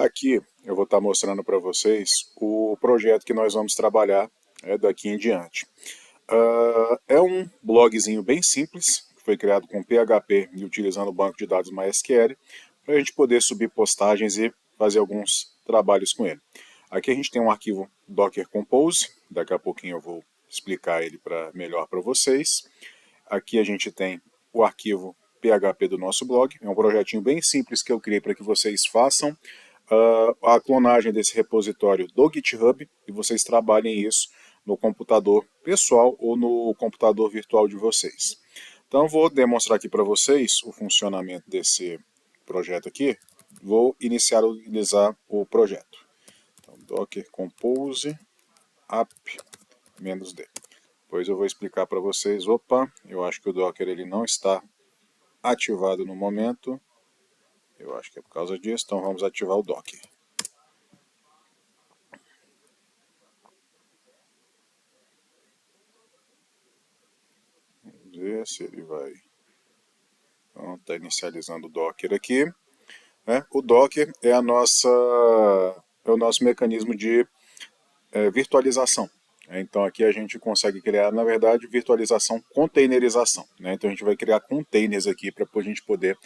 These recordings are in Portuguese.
Aqui eu vou estar mostrando para vocês o projeto que nós vamos trabalhar daqui em diante. É um blogzinho bem simples, que foi criado com PHP e utilizando o banco de dados MySQL, para a gente poder subir postagens e fazer alguns trabalhos com ele. Aqui a gente tem um arquivo Docker Compose, daqui a pouquinho eu vou explicar ele melhor para vocês. Aqui a gente tem o arquivo PHP do nosso blog, é um projetinho bem simples que eu criei para que vocês façam a clonagem desse repositório do GitHub e vocês trabalhem isso no computador pessoal ou no computador virtual de vocês. Então vou demonstrar aqui para vocês o funcionamento desse projeto aqui. Vou inicializar o projeto. Então, Docker Compose app-d. Depois eu vou explicar para vocês. Opa, eu acho que o Docker ele não está ativado no momento. Eu acho que é por causa disso, então vamos ativar o Docker. Vamos ver se ele vai... Então, está inicializando o Docker aqui. O Docker é o nosso mecanismo de virtualização. Então aqui a gente consegue criar, na verdade, virtualização, containerização. Então a gente vai criar containers aqui para a gente poder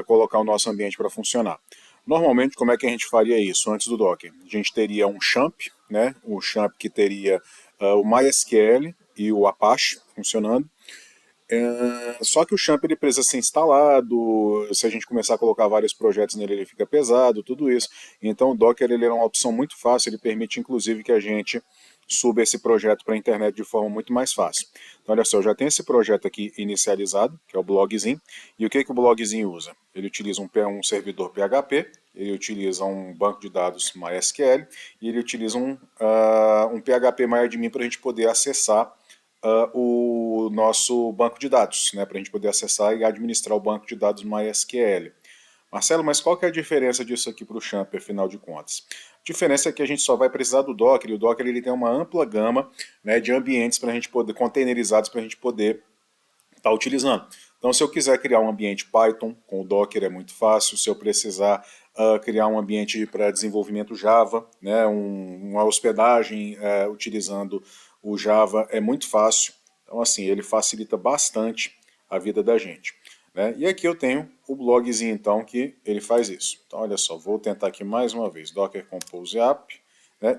colocar o nosso ambiente para funcionar. Normalmente, como é que a gente faria isso antes do Docker? A gente teria um champ, o champ que teria o MySQL e o Apache funcionando. Só que o champ ele precisa ser instalado, se a gente começar a colocar vários projetos nele ele fica pesado, tudo isso. Então o Docker ele é uma opção muito fácil, ele permite inclusive que a gente suba esse projeto para a internet de forma muito mais fácil. Então olha só, eu já tenho esse projeto aqui inicializado, que é o blogzinho, e o que o blogzinho usa? Ele utiliza um servidor PHP, ele utiliza um banco de dados MySQL, e ele utiliza um PHP MyAdmin para a gente poder acessar o nosso banco de dados, para a gente poder acessar e administrar o banco de dados MySQL. Marcelo, mas qual que é a diferença disso aqui para o Champ, afinal de contas? A diferença é que a gente só vai precisar do Docker, e o Docker ele tem uma ampla gama de ambientes para a gente poder, containerizados para a gente poder estar utilizando. Então, se eu quiser criar um ambiente Python com o Docker é muito fácil. Se eu precisar criar um ambiente para desenvolvimento Java, uma hospedagem utilizando o Java é muito fácil. Então, assim, ele facilita bastante a vida da gente. E aqui eu tenho o blogzinho, então, que ele faz isso. Então, olha só, vou tentar aqui mais uma vez, Docker Compose App,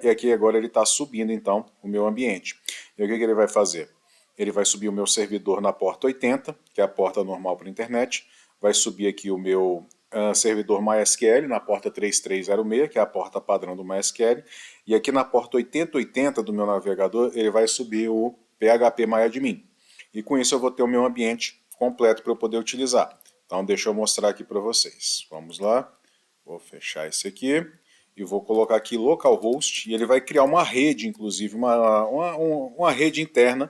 e aqui agora ele está subindo, então, o meu ambiente. E o que ele vai fazer? Ele vai subir o meu servidor na porta 80, que é a porta normal para a internet, vai subir aqui o meu servidor MySQL na porta 3306, que é a porta padrão do MySQL, e aqui na porta 8080 do meu navegador, ele vai subir o PHP MyAdmin. E com isso eu vou ter o meu ambiente completo para eu poder utilizar. Então deixa eu mostrar aqui para vocês. Vamos lá, vou fechar esse aqui e vou colocar aqui localhost, e ele vai criar uma rede, inclusive, uma rede interna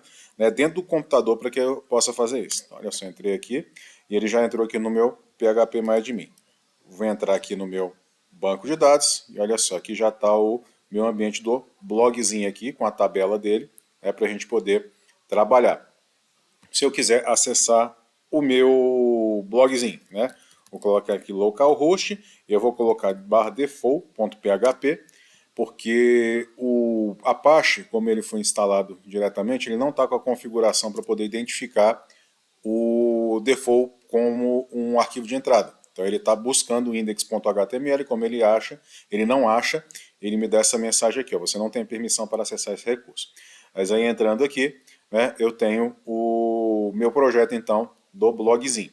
dentro do computador para que eu possa fazer isso. Então, olha só, entrei aqui e ele já entrou aqui no meu PHP MyAdmin. Vou entrar aqui no meu banco de dados e olha só, aqui já está o meu ambiente do blogzinho aqui, com a tabela dele, para a gente poder trabalhar. Se eu quiser acessar o meu blogzinho, vou colocar aqui localhost e eu vou colocar /default.php, porque o Apache, como ele foi instalado diretamente, ele não está com a configuração para poder identificar o default como um arquivo de entrada. Então ele está buscando o index.html, como ele não acha, ele me dá essa mensagem aqui, você não tem permissão para acessar esse recurso. Mas aí entrando aqui, eu tenho o meu projeto então do blogzinho.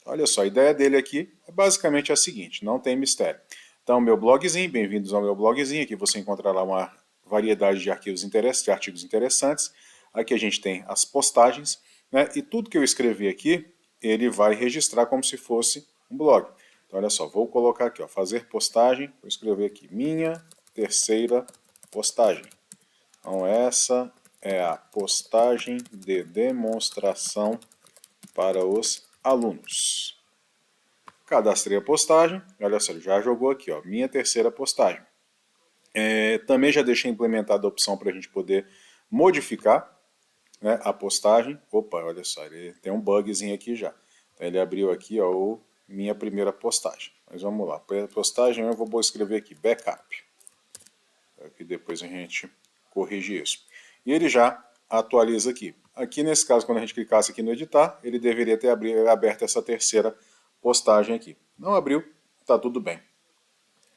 Olha só, a ideia dele aqui é basicamente a seguinte, não tem mistério. Então, meu blogzinho, bem-vindos ao meu blogzinho, aqui você encontrará uma variedade de artigos interessantes. Aqui a gente tem as postagens, e tudo que eu escrever aqui, ele vai registrar como se fosse um blog. Então, olha só, vou colocar aqui, fazer postagem, vou escrever aqui, minha terceira postagem. Então, essa é a postagem de demonstração para os alunos. Cadastrei a postagem, olha só, já jogou aqui, minha terceira postagem. Também já deixei implementada a opção para a gente poder modificar a postagem. Opa, olha só, ele tem um bugzinho aqui já. Então ele abriu aqui o minha primeira postagem. Mas vamos lá, postagem eu vou escrever aqui, backup. Aqui depois a gente corrige isso. E ele já atualiza aqui. Aqui nesse caso, quando a gente clicasse aqui no editar, ele deveria ter aberto essa terceira postagem aqui. Não abriu, está tudo bem.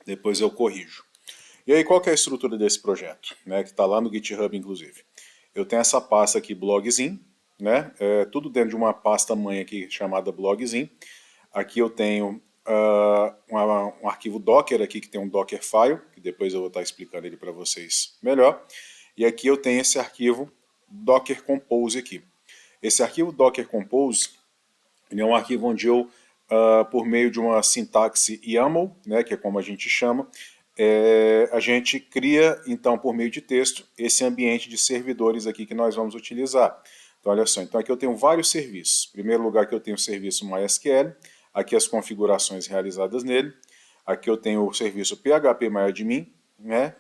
Depois eu corrijo. E aí qual que é a estrutura desse projeto? Né, que está lá no GitHub inclusive. Eu tenho essa pasta aqui, blogzinho, né, tudo dentro de uma pasta mãe aqui chamada blogzinho. Aqui eu tenho um arquivo Docker aqui que tem um Dockerfile, que depois eu vou estar explicando ele para vocês melhor. E aqui eu tenho esse arquivo Docker Compose aqui. Esse arquivo Docker Compose ele é um arquivo onde eu, por meio de uma sintaxe YAML, né, que é como a gente chama, a gente cria, então, por meio de texto, esse ambiente de servidores aqui que nós vamos utilizar. Então, olha só, então aqui eu tenho vários serviços. Em primeiro lugar, aqui eu tenho o serviço MySQL, aqui as configurações realizadas nele. Aqui eu tenho o serviço phpMyAdmin, né,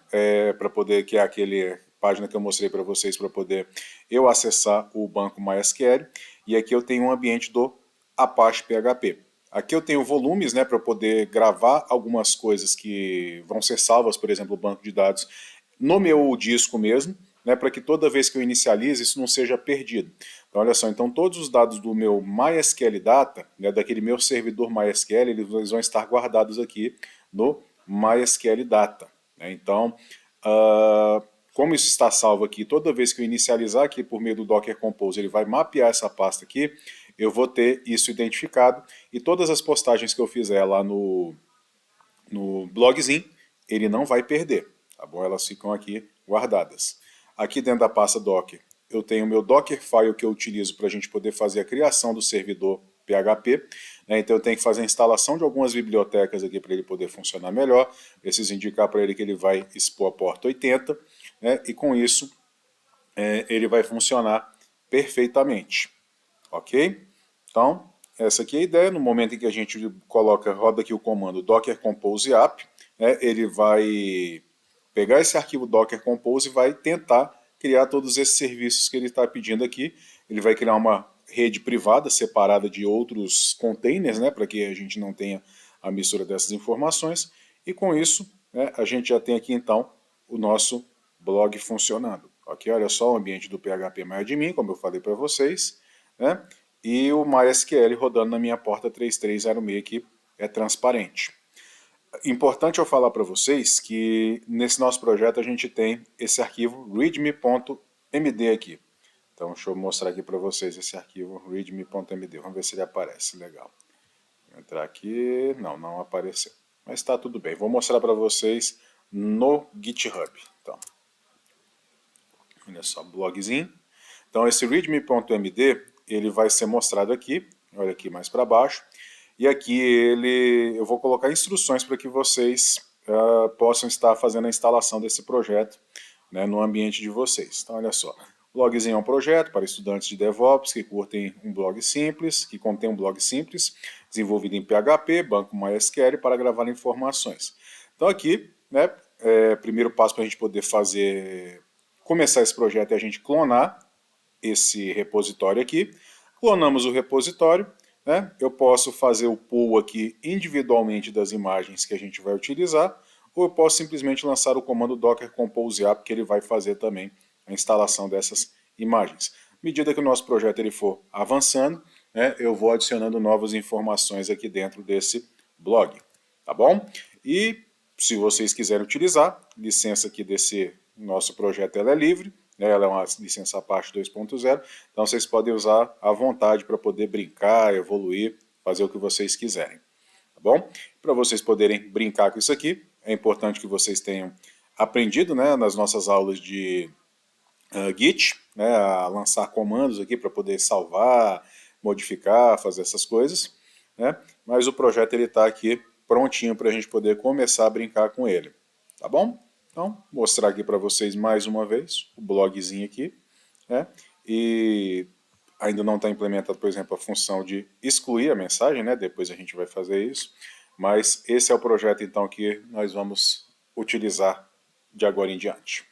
para poder, que é aquele página que eu mostrei para vocês, para poder eu acessar o banco MySQL. E aqui eu tenho um ambiente do Apache PHP. Aqui eu tenho volumes, né, para poder gravar algumas coisas que vão ser salvas, por exemplo, o banco de dados, no meu disco mesmo, né, para que toda vez que eu inicialize isso não seja perdido. Então, olha só, então todos os dados do meu MySQL Data, né, daquele meu servidor MySQL, eles vão estar guardados aqui no MySQL Data. Né? Então, como isso está salvo aqui, toda vez que eu inicializar aqui por meio do Docker Compose, ele vai mapear essa pasta aqui, eu vou ter isso identificado e todas as postagens que eu fizer lá no blogzinho, ele não vai perder, tá bom? Elas ficam aqui guardadas. Aqui dentro da pasta Docker, eu tenho o meu Dockerfile que eu utilizo para a gente poder fazer a criação do servidor PHP, né? Então eu tenho que fazer a instalação de algumas bibliotecas aqui para ele poder funcionar melhor. Preciso indicar para ele que ele vai expor a porta 80, né? E com isso ele vai funcionar perfeitamente. Ok? Então, essa aqui é a ideia. No momento em que a gente roda aqui o comando Docker Compose App, né, ele vai pegar esse arquivo Docker Compose e vai tentar criar todos esses serviços que ele está pedindo aqui. Ele vai criar uma rede privada separada de outros containers, né, para que a gente não tenha a mistura dessas informações. E com isso, né, a gente já tem aqui então o nosso blog funcionando. Ok, olha só o ambiente do phpMyAdmin, como eu falei para vocês, né? E o MySQL rodando na minha porta 3306 que é transparente. Importante eu falar para vocês que nesse nosso projeto a gente tem esse arquivo readme.md aqui. Então deixa eu mostrar aqui para vocês esse arquivo readme.md. Vamos ver se ele aparece. Legal. Vou entrar aqui. Não apareceu. Mas está tudo bem. Vou mostrar para vocês no GitHub. Então, olha só, blogzinho. Então esse readme.md ele vai ser mostrado aqui, olha aqui mais para baixo, e aqui eu vou colocar instruções para que vocês possam estar fazendo a instalação desse projeto, né, no ambiente de vocês. Então olha só, o blogzinho é um projeto para estudantes de DevOps que curtem um blog simples, que contém um blog simples, desenvolvido em PHP, banco MySQL para gravar informações. Então aqui, né, primeiro passo para a gente poder começar esse projeto é a gente clonar esse repositório aqui, clonamos o repositório, né? Eu posso fazer o pull aqui individualmente das imagens que a gente vai utilizar, ou eu posso simplesmente lançar o comando Docker Compose App, que ele vai fazer também a instalação dessas imagens. À medida que o nosso projeto ele for avançando, né, eu vou adicionando novas informações aqui dentro desse blog, tá bom? E se vocês quiserem utilizar, licença aqui desse nosso projeto ela é livre, ela é uma licença Apache 2.0, então vocês podem usar à vontade para poder brincar, evoluir, fazer o que vocês quiserem. Tá bom? Para vocês poderem brincar com isso aqui, é importante que vocês tenham aprendido, né, nas nossas aulas de Git, né, a lançar comandos aqui para poder salvar, modificar, fazer essas coisas. Né, mas o projeto está aqui prontinho para a gente poder começar a brincar com ele. Tá bom? Então, mostrar aqui para vocês mais uma vez o blogzinho aqui, né? E ainda não está implementado, por exemplo, a função de excluir a mensagem, né? Depois a gente vai fazer isso, mas esse é o projeto então que nós vamos utilizar de agora em diante.